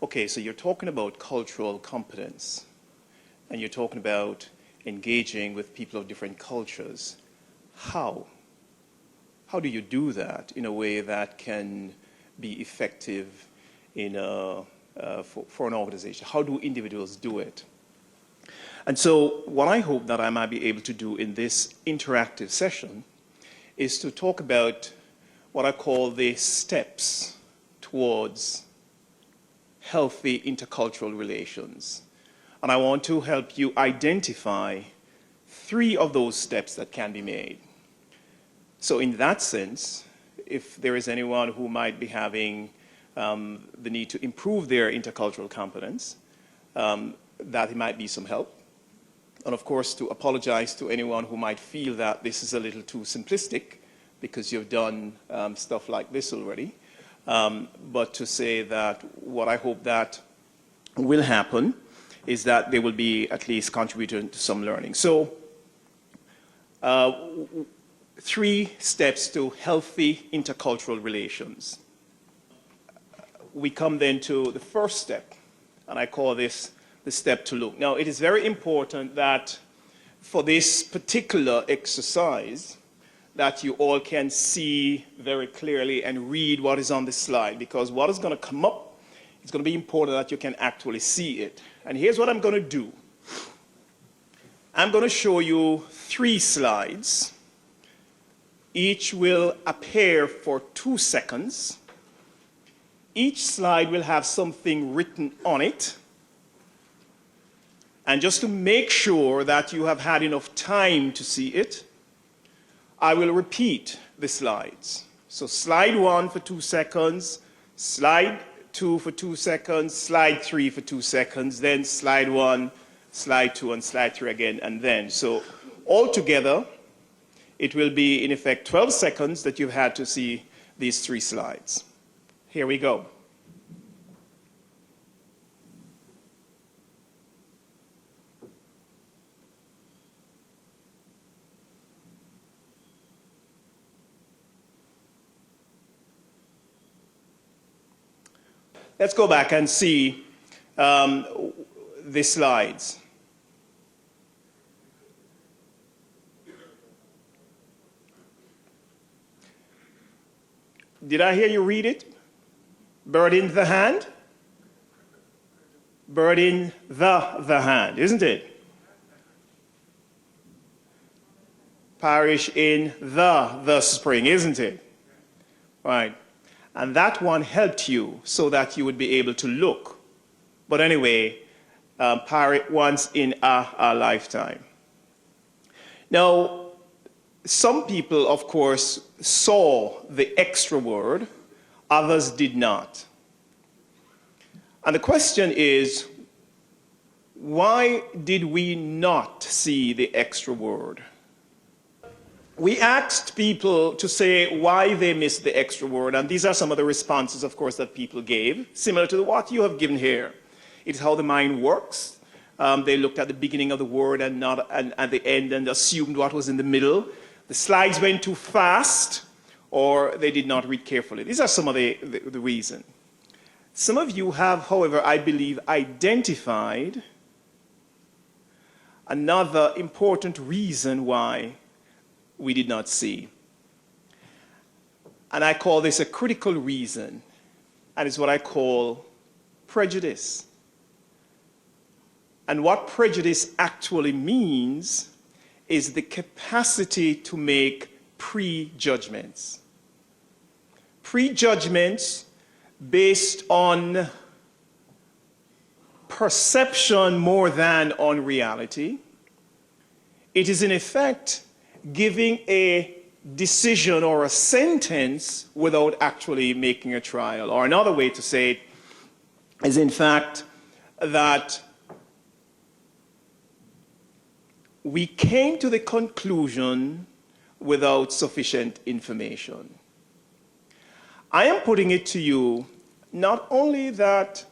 Okay, so you're talking about cultural competence, and you're talking about engaging with people of different cultures. How? How do you do that in a way that can be effective for an organization? How do individuals do it? And so what I hope that I might be able to do in this interactive session is to talk about what I call the steps towards healthy intercultural relations. And I want to help you identify 3 of those steps that can be made. So in that sense, if there is anyone who might be having the need to improve their intercultural competence, that might be some help. And of course, to apologize to anyone who might feel that this is a little too simplistic because you've done stuff like this already. But to say that what I hope that will happen is that they will be at least contributing to some learning. So 3 steps to healthy intercultural relations. We come then to the first step, and I call this the step to look. Now, it is very important that for this particular exercise, that you all can see very clearly and read what is on the slide, because what is going to come up, it's going to be important that you can actually see it. And here's what I'm going to do. I'm going to show you 3 slides. Each will appear for 2 seconds. Each slide will have something written on it. And just to make sure that you have had enough time to see it, I will repeat the slides. So slide 1 for 2 seconds, slide 2 for 2 seconds, slide 3 for 2 seconds, then slide 1, slide 2, and slide 3 again, and then. So altogether, it will be, in effect, 12 seconds that you've had to see these 3 slides. Here we go. Let's go back and see the slides. Did I hear you read it? Bird in the hand? Bird in the hand, isn't it? Parish in the spring, isn't it? Right. And that one helped you so that you would be able to look. But anyway, parrot once in a lifetime. Now, some people, of course, saw the extra word, others did not. And the question is, why did we not see the extra word? We asked people to say why they missed the extra word, and these are some of the responses, of course, that people gave, similar to what you have given here. It's how the mind works. They looked at the beginning of the word and not at the end and assumed what was in the middle. The slides went too fast, or they did not read carefully. These are some of the reasons. Some of you have, however, I believe, identified another important reason why we did not see. And I call this a critical reason, and it's what I call prejudice. And what prejudice actually means is the capacity to make prejudgments. Prejudgments based on perception more than on reality. It is in effect giving a decision or a sentence without actually making a trial. Or another way to say it is, in fact, that we came to the conclusion without sufficient information. I am putting it to you not only that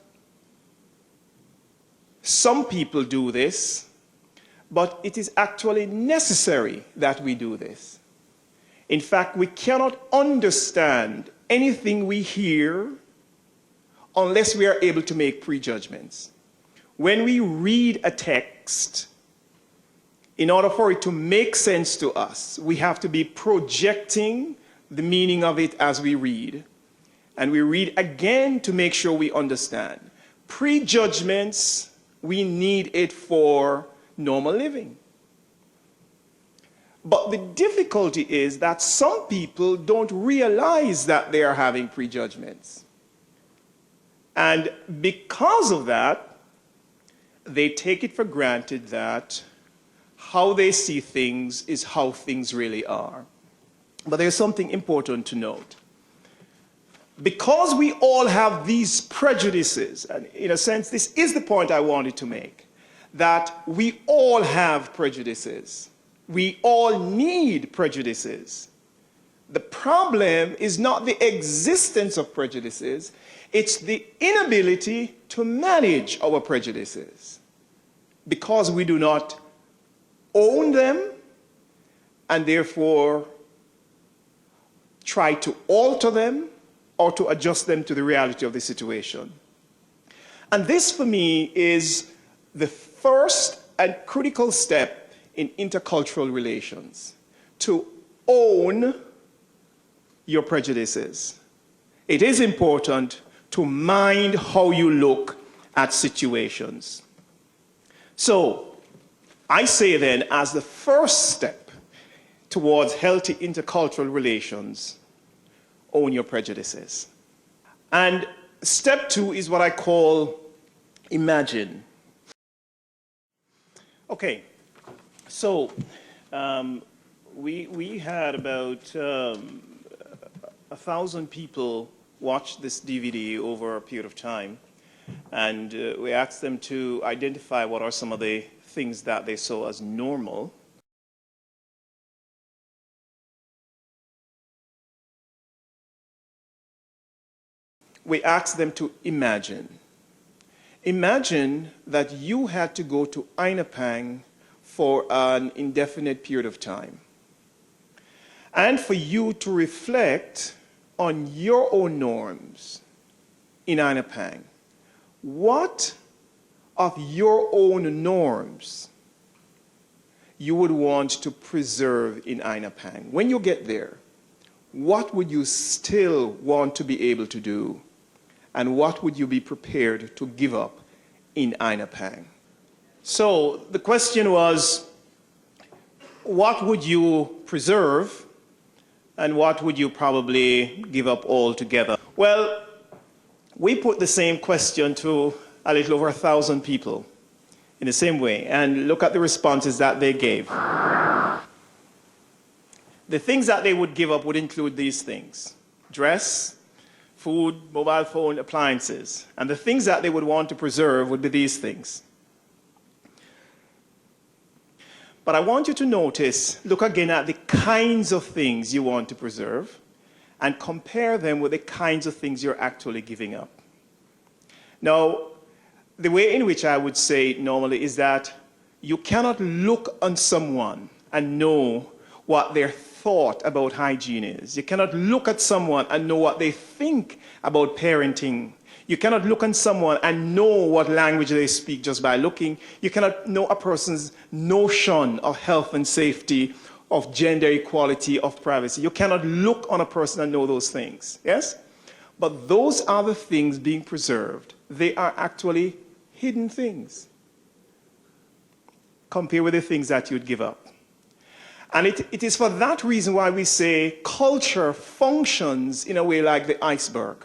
some people do this, but it is actually necessary that we do this. In fact, we cannot understand anything we hear unless we are able to make prejudgments. When we read a text, in order for it to make sense to us, we have to be projecting the meaning of it as we read. And we read again to make sure we understand. Prejudgments, we need it for normal living. But the difficulty is that some people don't realize that they are having prejudgments. And because of that, they take it for granted that how they see things is how things really are. But there's something important to note. Because we all have these prejudices, and in a sense, this is the point I wanted to make, that we all have prejudices. We all need prejudices. The problem is not the existence of prejudices, it's the inability to manage our prejudices. Because we do not own them, and therefore try to alter them or to adjust them to the reality of the situation. And this, for me, is the first and critical step in intercultural relations, to own your prejudices. It is important to mind how you look at situations. So, I say then, as the first step towards healthy intercultural relations, own your prejudices. And step 2 is what I call imagine. Okay, so we had about 1,000 people watch this DVD over a period of time, and we asked them to identify what are some of the things that they saw as normal. We asked them to imagine. Imagine that you had to go to Ainapang for an indefinite period of time, and for you to reflect on your own norms in Ainapang. What of your own norms you would want to preserve in Ainapang? When you get there, what would you still want to be able to do? And what would you be prepared to give up in Ainapang? So the question was, what would you preserve and what would you probably give up altogether? Well, we put the same question to a little over 1,000 people in the same way, and look at the responses that they gave. The things that they would give up would include these things: dress, food, mobile phone, appliances. And the things that they would want to preserve would be these things. But I want you to notice, look again at the kinds of things you want to preserve and compare them with the kinds of things you're actually giving up. Now, the way in which I would say it normally is that you cannot look on someone and know what their thought about hygiene is. You cannot look at someone and know what they think about parenting. You cannot look on someone and know what language they speak just by looking. You cannot know a person's notion of health and safety, of gender equality, of privacy. You cannot look on a person and know those things, yes? But those are the things being preserved. They are actually hidden things. Compare with the things that you'd give up. And it is for that reason why we say culture functions in a way like the iceberg.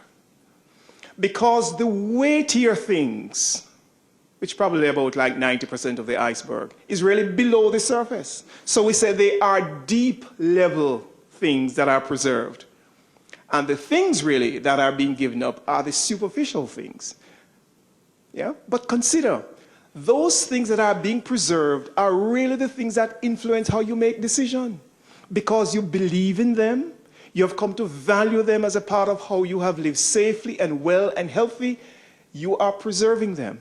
Because the weightier things, which probably about like 90% of the iceberg, is really below the surface. So we say they are deep level things that are preserved. And the things really that are being given up are the superficial things. Yeah? But consider, those things that are being preserved are really the things that influence how you make decisions. Because you believe in them, you have come to value them as a part of how you have lived safely and well and healthy, you are preserving them.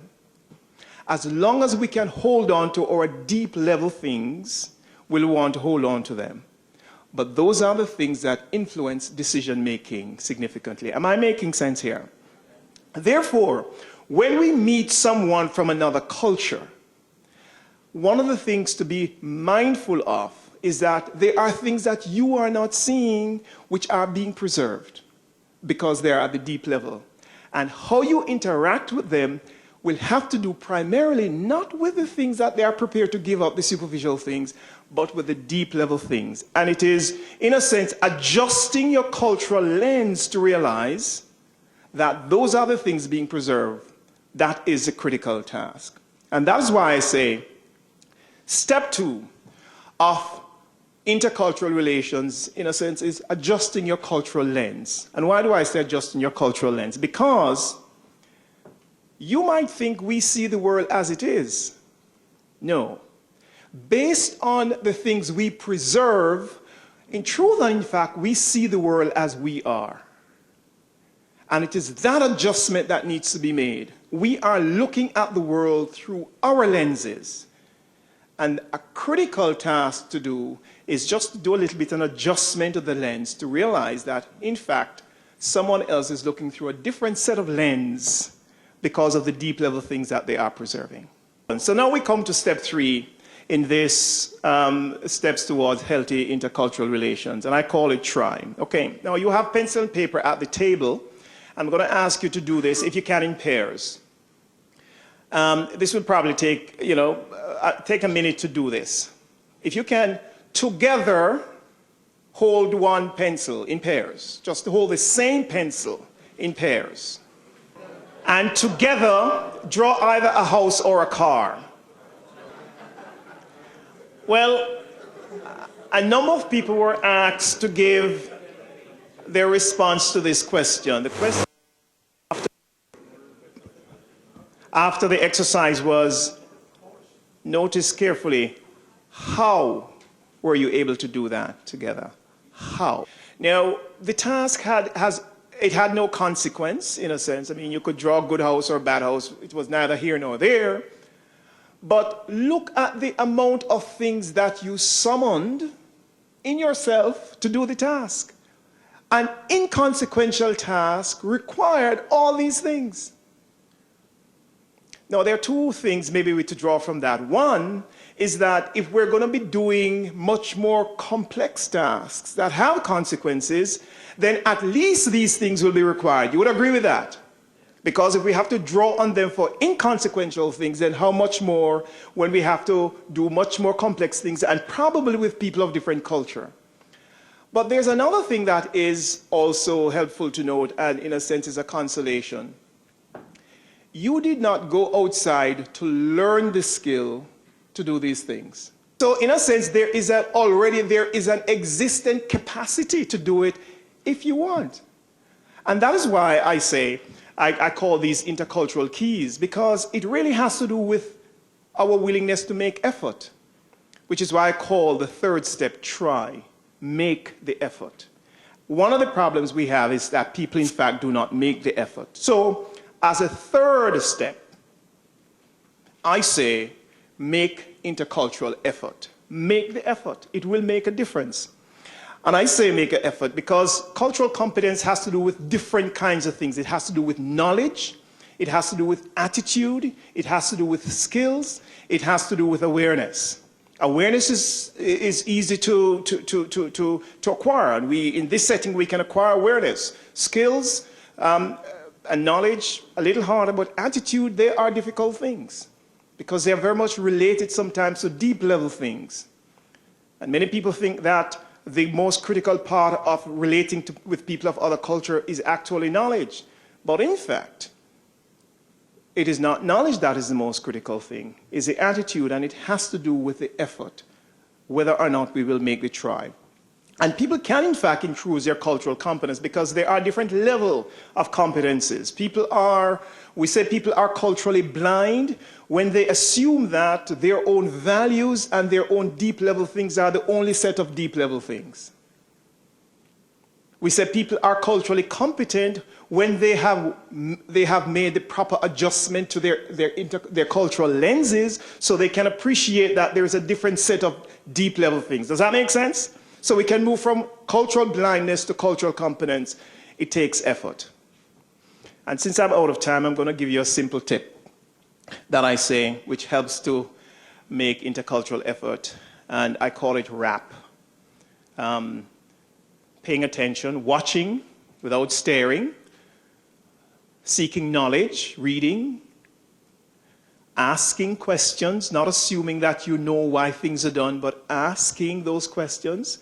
As long as we can hold on to our deep level things, we'll want to hold on to them. But those are the things that influence decision making significantly. Am I making sense here? Therefore, when we meet someone from another culture, one of the things to be mindful of is that there are things that you are not seeing which are being preserved because they're at the deep level. And how you interact with them will have to do primarily not with the things that they are prepared to give up, the superficial things, but with the deep level things. And it is, in a sense, adjusting your cultural lens to realize that those are the things being preserved. That is a critical task. And that's why I say, step 2 of intercultural relations, in a sense, is adjusting your cultural lens. And why do I say adjusting your cultural lens? Because you might think we see the world as it is. No. Based on the things we preserve, in truth and in fact, we see the world as we are. And it is that adjustment that needs to be made. We are looking at the world through our lenses. And a critical task to do is just to do a little bit of an adjustment of the lens to realize that, in fact, someone else is looking through a different set of lens because of the deep level things that they are preserving. And so now we come to step 3 in this steps towards healthy intercultural relations, and I call it try. Okay, now you have pencil and paper at the table. I'm going to ask you to do this, if you can, in pairs. This will probably take, take a minute to do this. If you can, together, hold one pencil in pairs. Just to hold the same pencil in pairs. And together, draw either a house or a car. Well, a number of people were asked to give their response to this question. The question after the exercise was, notice carefully, how were you able to do that together? How? Now, the task had no consequence, in a sense. I mean, you could draw a good house or a bad house. It was neither here nor there. But look at the amount of things that you summoned in yourself to do the task. An inconsequential task required all these things. Now, there are two things maybe we to draw from that. One is that if we're going to be doing much more complex tasks that have consequences, then at least these things will be required. You would agree with that? Because if we have to draw on them for inconsequential things, then how much more when we have to do much more complex things, and probably with people of different culture. But there's another thing that is also helpful to note, and in a sense is a consolation. You did not go outside to learn the skill to do these things. So in a sense, there is an existent capacity to do it if you want. And that is why I say, I call these intercultural keys, because it really has to do with our willingness to make effort, which is why I call the third step, try, make the effort. One of the problems we have is that people, in fact, do not make the effort. So, as a third step, I say, make intercultural effort. Make the effort. It will make a difference. And I say make an effort because cultural competence has to do with different kinds of things. It has to do with knowledge. It has to do with attitude. It has to do with skills. It has to do with awareness. Awareness is easy to acquire. And in this setting, we can acquire awareness. Skills, and knowledge, a little harder, but attitude, they are difficult things because they are very much related sometimes to deep level things. And many people think that the most critical part of relating with people of other culture is actually knowledge. But in fact, it is not knowledge that is the most critical thing. It's the attitude, and it has to do with the effort, whether or not we will make the try. And people can, in fact, improve their cultural competence because there are different levels of competences. We say people are culturally blind when they assume that their own values and their own deep level things are the only set of deep level things. We say people are culturally competent when they have made the proper adjustment to their cultural lenses so they can appreciate that there is a different set of deep level things. Does that make sense? So we can move from cultural blindness to cultural competence. It takes effort. And since I'm out of time, I'm going to give you a simple tip that I say, which helps to make intercultural effort, and I call it RAP. Paying attention, watching without staring, seeking knowledge, reading, asking questions, not assuming that you know why things are done, but asking those questions,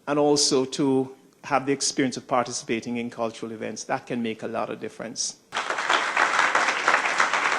and also to have the experience of participating in cultural events. That can make a lot of difference.